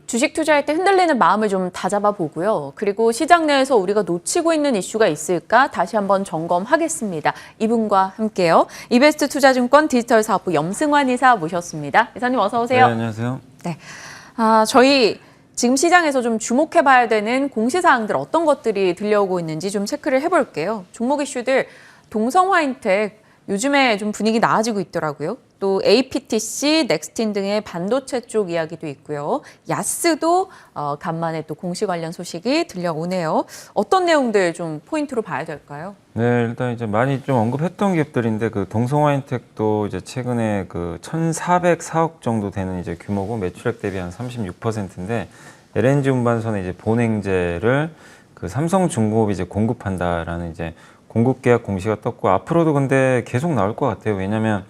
주식 투자할 때 흔들리는 마음을 좀 다잡아 보고요. 그리고 시장 내에서 우리가 놓치고 있는 이슈가 있을까 다시 한번 점검하겠습니다. 이분과 함께요. 이베스트 투자증권 디지털 사업부 염승환 이사 모셨습니다. 이사님 어서 오세요. 네, 안녕하세요. 네, 저희 지금 시장에서 좀 주목해봐야 되는 공시사항들 어떤 것들이 들려오고 있는지 좀 체크를 해볼게요. 종목 이슈들 동성화인텍 요즘에 좀 분위기 나아지고 있더라고요. 또 APTC, 넥스틴 등의 반도체 쪽 이야기도 있고요. 야스도 간만에 또 공시 관련 소식이 들려오네요. 어떤 내용들 좀 포인트로 봐야 될까요? 네, 일단 이제 많이 좀 언급했던 기업들인데 그 동성화인텍도 이제 최근에 그 1,404억 정도 되는 이제 규모고 매출액 대비 한 36%인데 LNG 운반선의 이제 본행제를 그 삼성중공업이 이제 공급한다라는 이제 공급 계약 공시가 떴고 앞으로도 근데 계속 나올 것 같아요. 왜냐면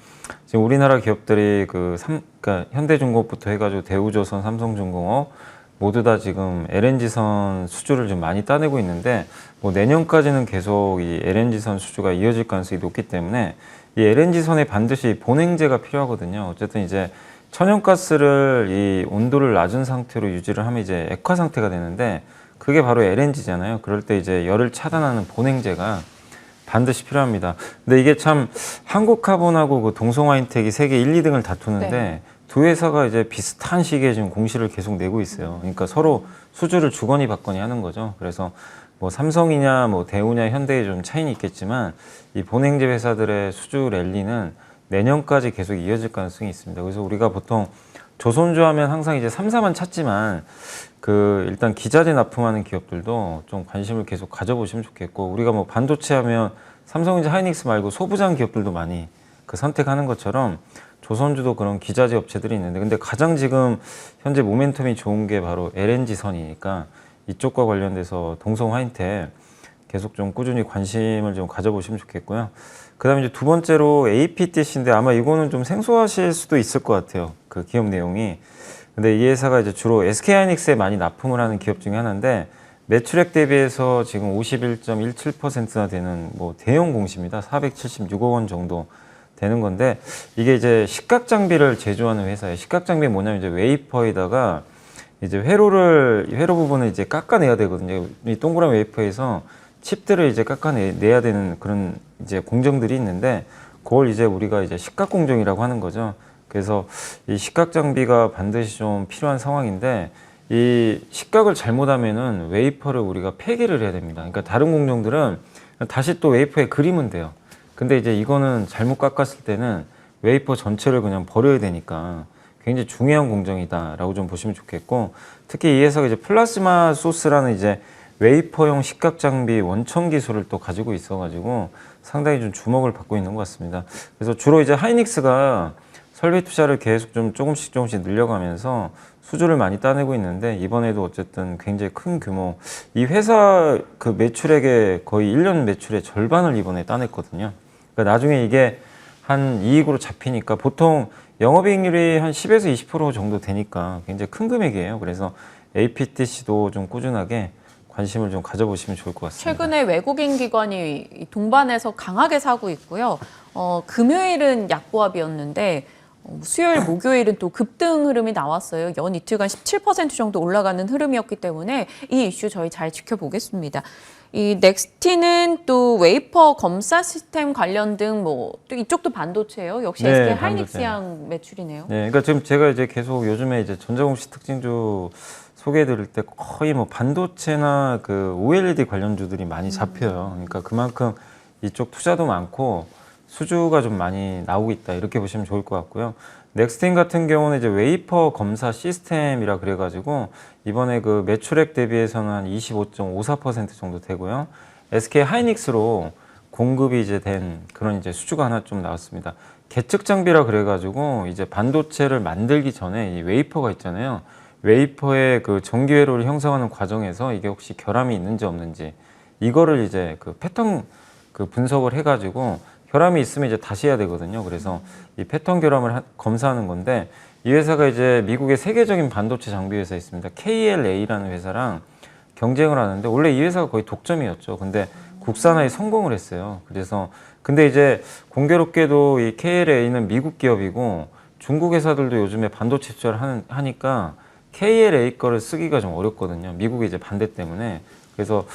지금 우리나라 기업들이 그러니까 현대중공업부터 해가지고 대우조선, 삼성중공업 모두 다 지금 LNG선 수주를 좀 많이 따내고 있는데 뭐 내년까지는 계속 이 LNG선 수주가 이어질 가능성이 높기 때문에 이 LNG선에 반드시 본행제가 필요하거든요. 어쨌든 이제 천연가스를 이 온도를 낮은 상태로 유지를 하면 이제 액화 상태가 되는데 그게 바로 LNG잖아요. 그럴 때 이제 열을 차단하는 본행제가 반드시 필요합니다. 근데 이게 참 한국카본하고 그 동성화인텍이 세계 1, 2등을 다투는데 네. 두 회사가 이제 비슷한 시기에 지금 공시를 계속 내고 있어요. 그러니까 서로 수주를 주거니 받거니 하는 거죠. 그래서 뭐 삼성이냐 뭐 대우냐 현대에 좀 차이는 있겠지만 이 본행제 회사들의 수주 랠리는 내년까지 계속 이어질 가능성이 있습니다. 그래서 우리가 보통 조선주 하면 항상 이제 3사만 찾지만 그 일단 기자재 납품하는 기업들도 좀 관심을 계속 가져보시면 좋겠고 우리가 뭐 반도체 하면 삼성전자 하이닉스 말고 소부장 기업들도 많이 그 선택하는 것처럼 조선주도 그런 기자재 업체들이 있는데 근데 가장 지금 현재 모멘텀이 좋은 게 바로 LNG 선이니까 이쪽과 관련돼서 동성화인텍 계속 좀 꾸준히 관심을 좀 가져보시면 좋겠고요. 그 다음에 이제 두 번째로 APTC인데 아마 이거는 좀 생소하실 수도 있을 것 같아요. 그 기업 내용이. 근데 이 회사가 이제 주로 SK하이닉스에 많이 납품을 하는 기업 중에 하나인데 매출액 대비해서 지금 51.17%나 되는 뭐 대형 공시입니다. 476억 원 정도 되는 건데 이게 이제 식각 장비를 제조하는 회사예요. 식각 장비 뭐냐면 이제 웨이퍼에다가 이제 회로 부분을 이제 깎아내야 되거든요. 이 동그란 웨이퍼에서 칩들을 이제 깎아내야 되는 그런 이제 공정들이 있는데 그걸 이제 우리가 이제 식각 공정이라고 하는 거죠. 그래서 이 식각 장비가 반드시 좀 필요한 상황인데 이 식각을 잘못하면은 웨이퍼를 우리가 폐기를 해야 됩니다. 그러니까 다른 공정들은 다시 또 웨이퍼에 그리면 돼요. 근데 이제 이거는 잘못 깎았을 때는 웨이퍼 전체를 그냥 버려야 되니까 굉장히 중요한 공정이다라고 좀 보시면 좋겠고 특히 이 회사가 이제 플라즈마 소스라는 이제 웨이퍼용 식각 장비 원천 기술을 또 가지고 있어가지고 상당히 좀 주목을 받고 있는 것 같습니다. 그래서 주로 이제 하이닉스가 설비 투자를 계속 좀 조금씩 늘려가면서 수주를 많이 따내고 있는데 이번에도 어쨌든 굉장히 큰 규모 이 회사 그 매출액의 거의 1년 매출의 절반을 이번에 따냈거든요. 그러니까 나중에 이게 한 이익으로 잡히니까 보통 영업이익률이 한 10에서 20% 정도 되니까 굉장히 큰 금액이에요. 그래서 APTC도 좀 꾸준하게 관심을 좀 가져보시면 좋을 것 같습니다. 최근에 외국인 기관이 동반해서 강하게 사고 있고요. 금요일은 약보합이었는데 수요일, 목요일은 또 급등 흐름이 나왔어요. 연 이틀간 17% 정도 올라가는 흐름이었기 때문에 이 이슈 저희 잘 지켜보겠습니다. 이 넥스틴은 또 웨이퍼 검사 시스템 관련 등 뭐 또 이쪽도 반도체예요. 역시 네, SK 하이닉스양 매출이네요. 네, 그러니까 지금 제가 이제 계속 요즘에 이제 전자공시 특징주 소개해드릴 때 거의 뭐 반도체나 그 OLED 관련주들이 많이 잡혀요. 그러니까 그만큼 이쪽 투자도 많고 수주가 좀 많이 나오고 있다 이렇게 보시면 좋을 것 같고요. 넥스틴 같은 경우는 이제 웨이퍼 검사 시스템이라 그래가지고 이번에 그 매출액 대비해서는 한 25.54% 정도 되고요. SK 하이닉스로 공급이 이제 된 그런 이제 수주가 하나 좀 나왔습니다. 계측 장비라 그래가지고 이제 반도체를 만들기 전에 이 웨이퍼가 있잖아요. 웨이퍼의 그 전기 회로를 형성하는 과정에서 이게 혹시 결함이 있는지 없는지 이거를 이제 그 패턴 그 분석을 해가지고 결함이 있으면 이제 다시 해야 되거든요. 그래서 이 패턴 결함을 검사하는 건데 이 회사가 이제 미국의 세계적인 반도체 장비 회사에 있습니다. KLA라는 회사랑 경쟁을 하는데 원래 이 회사가 거의 독점이었죠. 근데 국산화에 성공을 했어요. 그래서 근데 이제 공교롭게도 이 KLA는 미국 기업이고 중국 회사들도 요즘에 반도체 투자를 하니까 KLA 거를 쓰기가 좀 어렵거든요. 미국의 이제 반대 때문에. 그래서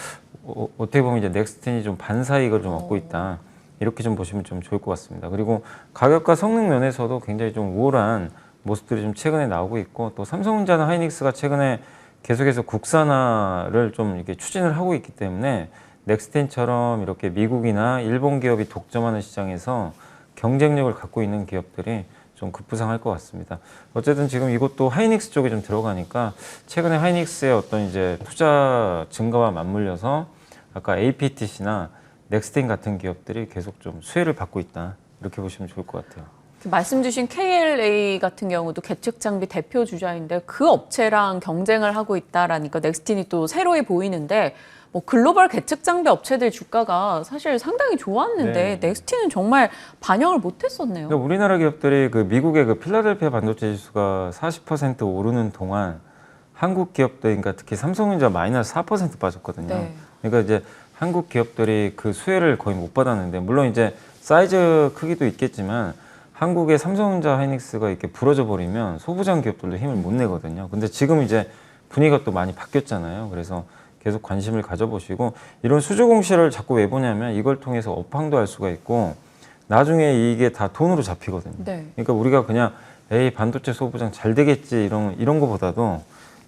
어떻게 보면 이제 넥스텐이 좀 반사이익을 좀 얻고 있다. 이렇게 좀 보시면 좀 좋을 것 같습니다. 그리고 가격과 성능 면에서도 굉장히 좀 우월한 모습들이 좀 최근에 나오고 있고, 또 삼성전자나 하이닉스가 최근에 계속해서 국산화를 좀 이렇게 추진을 하고 있기 때문에 넥스텐처럼 이렇게 미국이나 일본 기업이 독점하는 시장에서 경쟁력을 갖고 있는 기업들이 좀 급부상할 것 같습니다. 어쨌든 지금 이것도 하이닉스 쪽에 좀 들어가니까 최근에 하이닉스의 어떤 이제 투자 증가와 맞물려서 아까 APTC나 넥스텐 같은 기업들이 계속 좀 수혜를 받고 있다. 이렇게 보시면 좋을 것 같아요. 말씀 주신 KLA 같은 경우도 계측 장비 대표 주자인데 그 업체랑 경쟁을 하고 있다라니까 넥스틴이 또 새로이 보이는데 뭐 글로벌 계측 장비 업체들 주가가 사실 상당히 좋았는데 네. 넥스틴은 정말 반영을 못했었네요. 그러니까 우리나라 기업들이 그 미국의 그 필라델피아 반도체 지수가 40% 오르는 동안 한국 기업들, 그러니까 특히 삼성전자 마이너스 4% 빠졌거든요. 네. 그러니까 이제 한국 기업들이 그 수혜를 거의 못 받았는데, 물론 이제 사이즈 크기도 있겠지만 한국의 삼성전자 하이닉스가 이렇게 부러져 버리면 소부장 기업들도 힘을 못 내거든요. 근데 지금 이제 분위기가 또 많이 바뀌었잖아요. 그래서 계속 관심을 가져보시고, 이런 수주 공시를 자꾸 왜 보냐면 이걸 통해서 업황도 알 수가 있고 나중에 이게 다 돈으로 잡히거든요. 네. 그러니까 우리가 그냥 에이 반도체 소부장 잘 되겠지 이런 거보다도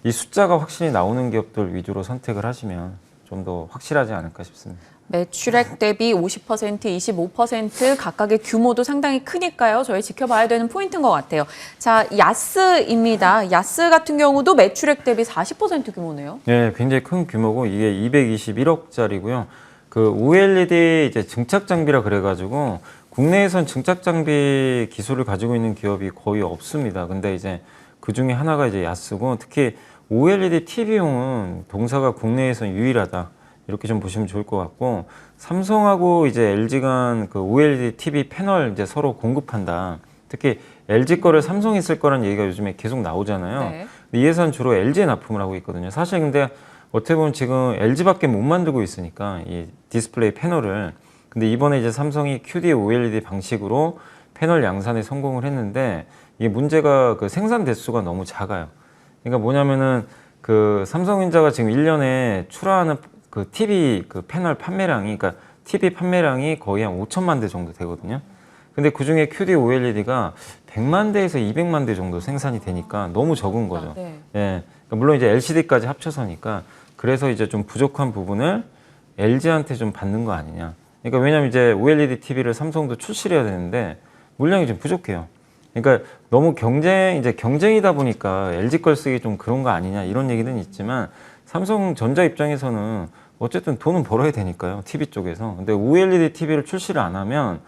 이 숫자가 확실히 나오는 기업들 위주로 선택을 하시면 좀 더 확실하지 않을까 싶습니다. 매출액 대비 50%, 25% 각각의 규모도 상당히 크니까요. 저희 지켜봐야 되는 포인트인 것 같아요. 자, 야스입니다. 야스 같은 경우도 매출액 대비 40% 규모네요. 네, 굉장히 큰 규모고 이게 221억짜리고요. 그 OLED 이제 증착 장비라 그래가지고 국내에선 증착 장비 기술을 가지고 있는 기업이 거의 없습니다. 근데 이제 그 중에 하나가 이제 야스고, 특히 OLED TV용은 동사가 국내에선 유일하다. 이렇게 좀 보시면 좋을 것 같고, 삼성하고 이제 LG 간 그 OLED TV 패널 이제 서로 공급한다. 특히 LG 거를 삼성이 쓸 거란 얘기가 요즘에 계속 나오잖아요. 네. 근데 이 회사는 주로 LG에 납품을 하고 있거든요. 사실 근데 어떻게 보면 지금 LG밖에 못 만들고 있으니까 이 디스플레이 패널을. 근데 이번에 이제 삼성이 QD OLED 방식으로 패널 양산에 성공을 했는데, 이게 문제가 그 생산 대수가 너무 작아요. 그러니까 뭐냐면은 그 삼성전자가 지금 1년에 출하하는 그 TV 그 패널 판매량이, 그러니까 TV 판매량이 거의 한 5천만 대 정도 되거든요. 근데 그 중에 QD OLED가 100만 대에서 200만 대 정도 생산이 되니까 너무 적은 거죠. 네. 예. 그러니까 물론 이제 LCD까지 합쳐서니까, 그래서 이제 좀 부족한 부분을 LG한테 좀 받는 거 아니냐. 그러니까 왜냐면 이제 OLED TV를 삼성도 출시를 해야 되는데 물량이 좀 부족해요. 그러니까 너무 경쟁이다 보니까 LG 걸 쓰기 좀 그런 거 아니냐 이런 얘기는 있지만, 삼성전자 입장에서는 어쨌든 돈은 벌어야 되니까요, TV 쪽에서. 근데 OLED TV를 출시를 안 하면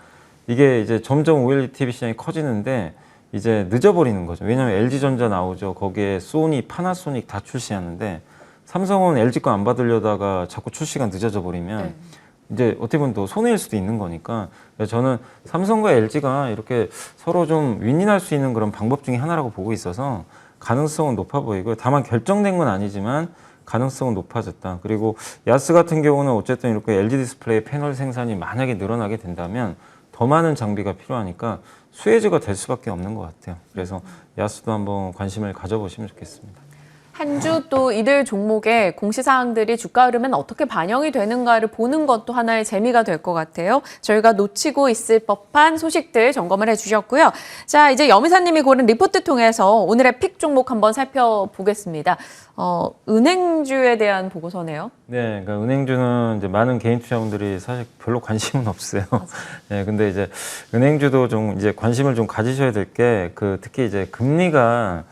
이게 이제 점점 OLED TV 시장이 커지는데 이제 늦어버리는 거죠. 왜냐면 LG전자 나오죠. 거기에 소니, 파나소닉 다 출시하는데 삼성은 LG 거 안 받으려다가 자꾸 출시가 늦어져 버리면 네. 이제 어떻게 보면 더 손해일 수도 있는 거니까, 저는 삼성과 LG가 이렇게 서로 좀 윈윈할 수 있는 그런 방법 중에 하나라고 보고 있어서 가능성은 높아 보이고요. 다만 결정된 건 아니지만 가능성은 높아졌다. 그리고 야스 같은 경우는 어쨌든 이렇게 LG 디스플레이 패널 생산이 만약에 늘어나게 된다면 더 많은 장비가 필요하니까 수혜주가 될 수밖에 없는 것 같아요. 그래서 야스도 한번 관심을 가져보시면 좋겠습니다. 한 주 또 이들 종목의 공시사항들이 주가 흐름엔 어떻게 반영이 되는가를 보는 것도 하나의 재미가 될 것 같아요. 저희가 놓치고 있을 법한 소식들 점검을 해주셨고요. 자, 이제 여미사님이 고른 리포트 통해서 오늘의 픽 종목 한번 살펴보겠습니다. 은행주에 대한 보고서네요. 네, 그러니까 은행주는 이제 많은 개인 투자분들이 사실 별로 관심은 없어요. 네, 근데 이제 은행주도 좀 이제 관심을 좀 가지셔야 될 게, 그 특히 이제 금리가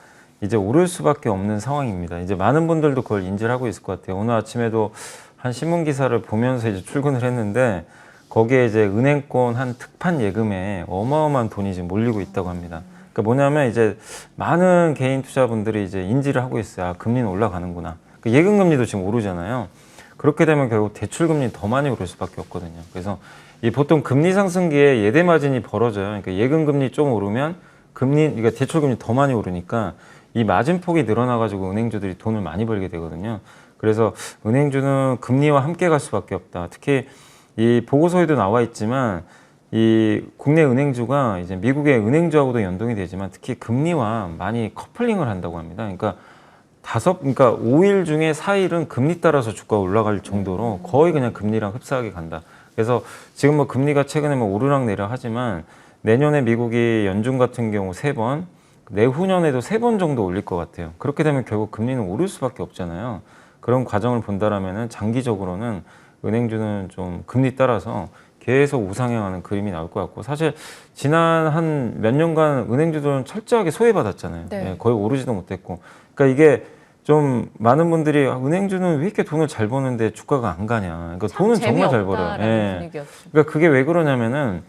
이제 오를 수밖에 없는 상황입니다. 이제 많은 분들도 그걸 인지를 하고 있을 것 같아요. 오늘 아침에도 한 신문 기사를 보면서 이제 출근을 했는데, 거기에 이제 은행권 한 특판 예금에 어마어마한 돈이 지금 몰리고 있다고 합니다. 그러니까 뭐냐면 이제 많은 개인 투자분들이 이제 인지를 하고 있어요. 아, 금리는 올라가는구나. 그러니까 예금 금리도 지금 오르잖아요. 그렇게 되면 결국 대출 금리는 더 많이 오를 수밖에 없거든요. 그래서 이 보통 금리 상승기에 예대 마진이 벌어져요. 그러니까 예금 금리 좀 오르면 그러니까 대출 금리 더 많이 오르니까 이 마진폭이 늘어나가지고 은행주들이 돈을 많이 벌게 되거든요. 그래서 은행주는 금리와 함께 갈 수밖에 없다. 특히 이 보고서에도 나와 있지만 이 국내 은행주가 이제 미국의 은행주하고도 연동이 되지만 특히 금리와 많이 커플링을 한다고 합니다. 그러니까 그러니까 5일 중에 4일은 금리 따라서 주가가 올라갈 정도로 거의 그냥 금리랑 흡사하게 간다. 그래서 지금 뭐 금리가 최근에 뭐 오르락내리락 하지만 내년에 미국이 연준 같은 경우 3번, 내후년에도 3번 정도 올릴 것 같아요. 그렇게 되면 결국 금리는 오를 수밖에 없잖아요. 그런 과정을 본다라면은 장기적으로는 은행주는 좀 금리 따라서 계속 우상향하는 그림이 나올 것 같고, 사실 지난 한 몇 년간 은행주들은 철저하게 소외받았잖아요. 네. 예, 거의 오르지도 못했고. 그러니까 이게 좀 많은 분들이 은행주는 왜 이렇게 돈을 잘 버는데 주가가 안 가냐. 그러니까 돈은 정말 잘 벌어요. 예. 분위기였죠. 그러니까 그게 왜 그러냐면은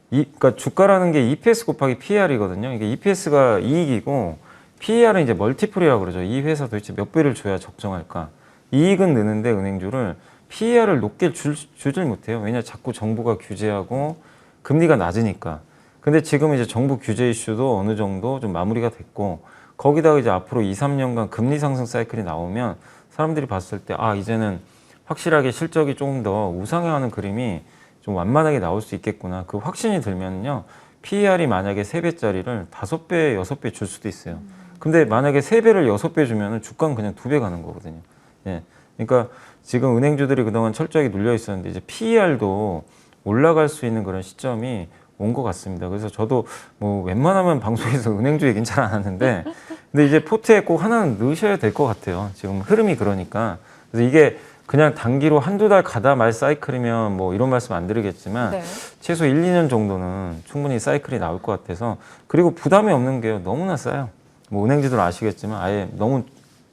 그러니까 주가라는 게 EPS 곱하기 PER이거든요. 이게 EPS가 이익이고 PER은 이제 멀티플이라고 그러죠. 이 회사 도대체 몇 배를 줘야 적정할까? 이익은 느는데 은행주를 PER을 높게 주질 못해요. 왜냐 자꾸 정부가 규제하고 금리가 낮으니까. 근데 지금 이제 정부 규제 이슈도 어느 정도 좀 마무리가 됐고, 거기다가 이제 앞으로 2, 3년간 금리 상승 사이클이 나오면 사람들이 봤을 때 이제는 확실하게 실적이 조금 더 우상향하는 그림이 좀 완만하게 나올 수 있겠구나. 그 확신이 들면요. PER이 만약에 3배짜리를 5배, 6배 줄 수도 있어요. 근데 만약에 3배를 6배 주면은 주가는 그냥 2배 가는 거거든요. 예. 그러니까 지금 은행주들이 그동안 철저하게 눌려 있었는데 이제 PER도 올라갈 수 있는 그런 시점이 온 것 같습니다. 그래서 저도 뭐 웬만하면 방송에서 은행주 얘기는 잘 안 하는데, 근데 이제 포트에 꼭 하나는 넣으셔야 될 것 같아요. 지금 흐름이 그러니까. 그래서 이게 그냥 단기로 한두 달 가다 말 사이클이면 뭐 이런 말씀 안 드리겠지만 네. 최소 1, 2년 정도는 충분히 사이클이 나올 것 같아서, 그리고 부담이 없는 게요. 너무나 싸요. 뭐 은행주들 아시겠지만 아예 너무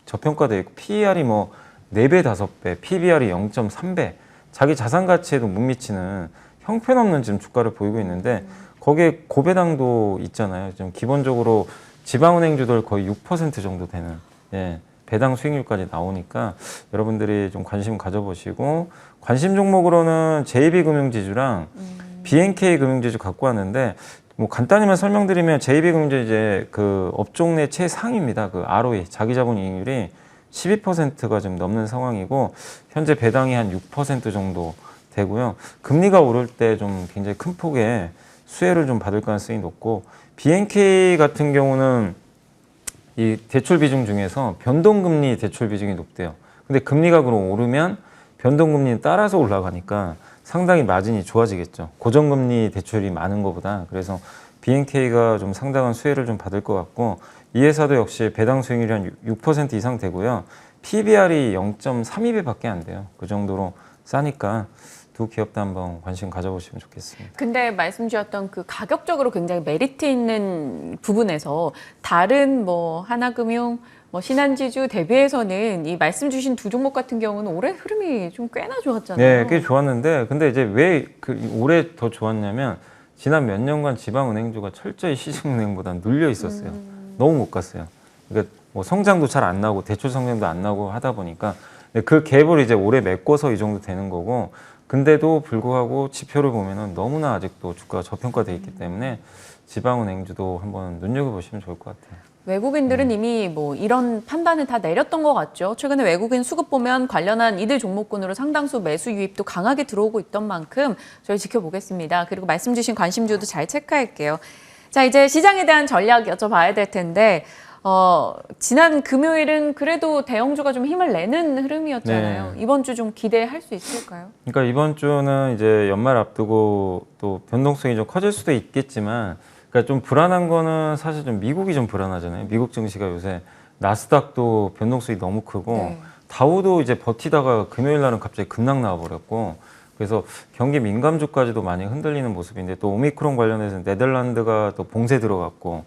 저평가되어 있고 PER이 뭐 4배, 5배, PBR이 0.3배, 자기 자산 가치에도 못 미치는 형편없는 지금 주가를 보이고 있는데, 거기에 고배당도 있잖아요. 좀 기본적으로 지방은행주들 거의 6% 정도 되는, 예, 배당 수익률까지 나오니까 여러분들이 좀 관심 가져보시고, 관심 종목으로는 JB금융지주랑 BNK 금융지주 갖고 왔는데, 뭐 간단히만 설명드리면 JB금융지주 이제 그 업종 내 최상위입니다. 그 ROE, 자기자본 이익률이 12%가 좀 넘는 상황이고, 현재 배당이 한 6% 정도 되고요. 금리가 오를 때 좀 굉장히 큰 폭의 수혜를 좀 받을 가능성이 높고, BNK 같은 경우는 이 대출 비중 중에서 변동금리 대출 비중이 높대요. 근데 금리가 그럼 오르면 변동금리는 따라서 올라가니까 상당히 마진이 좋아지겠죠. 고정금리 대출이 많은 것보다. 그래서 BNK가 좀 상당한 수혜를 좀 받을 것 같고, 이 회사도 역시 배당 수익률이 한 6% 이상 되고요. PBR이 0.32배밖에 안 돼요. 그 정도로 싸니까 두 기업도 한번 관심 가져보시면 좋겠습니다. 근데 말씀 주셨던 그 가격적으로 굉장히 메리트 있는 부분에서 다른 뭐 하나금융, 뭐 신한지주 대비해서는 이 말씀 주신 두 종목 같은 경우는 올해 흐름이 좀 꽤나 좋았잖아요. 네, 꽤 좋았는데, 근데 이제 왜 올해 더 좋았냐면 지난 몇 년간 지방은행주가 철저히 시중은행보다 눌려 있었어요. 너무 못 갔어요. 그러니까 뭐 성장도 잘 안 나고 대출 성장도 안 나고 하다 보니까 그 갭을 이제 올해 메꿔서 이 정도 되는 거고, 근데도 불구하고 지표를 보면은 너무나 아직도 주가가 저평가되어 있기 때문에 지방은행주도 한번 눈여겨보시면 좋을 것 같아요. 외국인들은 이미 뭐 이런 판단을 다 내렸던 것 같죠. 최근에 외국인 수급 보면 관련한 이들 종목군으로 상당수 매수 유입도 강하게 들어오고 있던 만큼 저희 지켜보겠습니다. 그리고 말씀 주신 관심주도 잘 체크할게요. 자, 이제 시장에 대한 전략 여쭤봐야 될 텐데, 지난 금요일은 그래도 대형주가 좀 힘을 내는 흐름이었잖아요. 네. 이번 주 좀 기대할 수 있을까요? 그러니까 이번 주는 이제 연말 앞두고 또 변동성이 좀 커질 수도 있겠지만, 그러니까 좀 불안한 거는 사실 좀 미국이 좀 불안하잖아요. 미국 증시가 요새 나스닥도 변동성이 너무 크고, 네. 다우도 이제 버티다가 금요일 날은 갑자기 급락 나와버렸고, 그래서 경기 민감주까지도 많이 흔들리는 모습인데, 또 오미크론 관련해서 네덜란드가 또 봉쇄 들어갔고,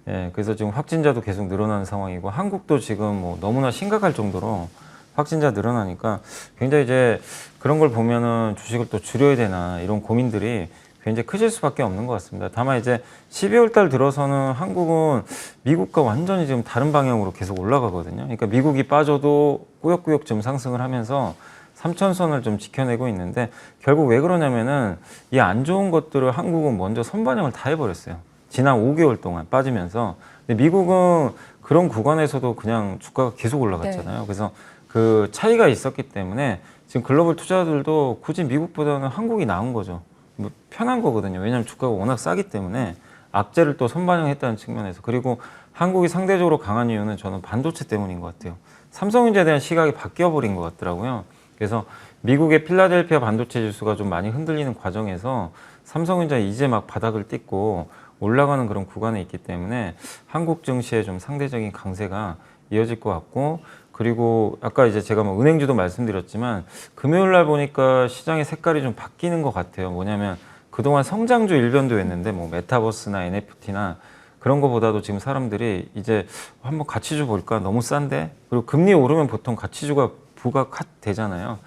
예, 그래서 지금 확진자도 계속 늘어나는 상황이고, 한국도 지금 뭐 너무나 심각할 정도로 확진자 늘어나니까 굉장히 이제 그런 걸 보면은 주식을 또 줄여야 되나 이런 고민들이 굉장히 크실 수밖에 없는 것 같습니다. 다만 이제 12월 달 들어서는 한국은 미국과 완전히 지금 다른 방향으로 계속 올라가거든요. 그러니까 미국이 빠져도 꾸역꾸역 좀 상승을 하면서 3천선을 좀 지켜내고 있는데, 결국 왜 그러냐면은 이 안 좋은 것들을 한국은 먼저 선반영을 다 해버렸어요. 지난 5개월 동안 빠지면서. 근데 미국은 그런 구간에서도 그냥 주가가 계속 올라갔잖아요. 네. 그래서 그 차이가 있었기 때문에 지금 글로벌 투자들도 굳이 미국보다는 한국이 나은 거죠. 뭐 편한 거거든요. 왜냐하면 주가가 워낙 싸기 때문에 악재를 또 선반영했다는 측면에서 그리고 한국이 상대적으로 강한 이유는 저는 반도체 때문인 것 같아요. 삼성전자에 대한 시각이 바뀌어버린 것 같더라고요. 그래서 미국의 필라델피아 반도체 지수가 좀 많이 흔들리는 과정에서 삼성전자 이제 막 바닥을 딛고 올라가는 그런 구간에 있기 때문에 한국 증시의 좀 상대적인 강세가 이어질 것 같고 그리고 아까 이제 제가 뭐 은행주도 말씀드렸지만 금요일 날 보니까 시장의 색깔이 좀 바뀌는 것 같아요. 뭐냐면 그동안 성장주 일변도였는데 뭐 메타버스나 NFT나 그런 거보다도 지금 사람들이 이제 한번 가치주 볼까 너무 싼데 그리고 금리 오르면 보통 가치주가 부가 컷 되잖아요.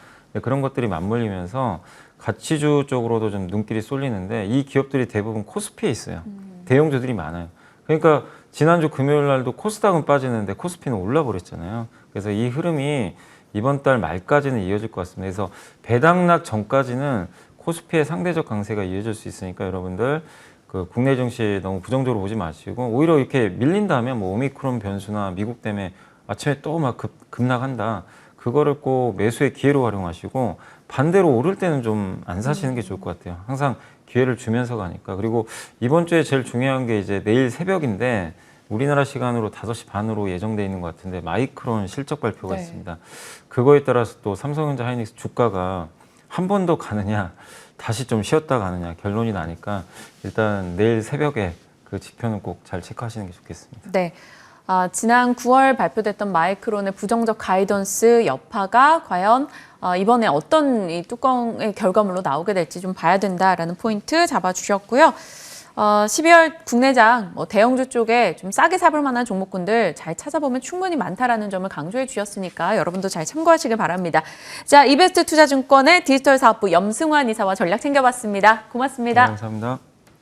그런 것들이 맞물리면서 가치주 쪽으로도 좀 눈길이 쏠리는데 이 기업들이 대부분 코스피에 있어요. 대형주들이 많아요. 그러니까 지난주 금요일 날도 코스닥은 빠지는데 코스피는 올라 버렸잖아요. 그래서 이 흐름이 이번 달 말까지는 이어질 것 같습니다. 그래서 배당락 전까지는 코스피의 상대적 강세가 이어질 수 있으니까 여러분들 그 국내 증시 너무 부정적으로 보지 마시고 오히려 이렇게 밀린다면 뭐 오미크론 변수나 미국 때문에 아침에 또 막 급락한다. 그거를 꼭 매수의 기회로 활용하시고 반대로 오를 때는 좀 안 사시는 게 좋을 것 같아요. 항상 기회를 주면서 가니까. 그리고 이번 주에 제일 중요한 게 이제 내일 새벽인데 우리나라 시간으로 5시 반으로 예정돼 있는 것 같은데 마이크론 실적 발표가 네. 있습니다. 그거에 따라서 또 삼성전자 하이닉스 주가가 한 번 더 가느냐 다시 좀 쉬었다 가느냐 결론이 나니까 일단 내일 새벽에 그 지표는 꼭 잘 체크하시는 게 좋겠습니다. 네. 지난 9월 발표됐던 마이크론의 부정적 가이던스 여파가 과연 이번에 어떤 이 뚜껑의 결과물로 나오게 될지 좀 봐야 된다라는 포인트 잡아주셨고요. 12월 국내장 대형주 쪽에 좀 싸게 사볼 만한 종목군들 잘 찾아보면 충분히 많다라는 점을 강조해 주셨으니까 여러분도 잘 참고하시길 바랍니다. 자, 이베스트 투자증권의 디지털 사업부 염승환 이사와 전략 챙겨봤습니다. 고맙습니다. 네, 감사합니다.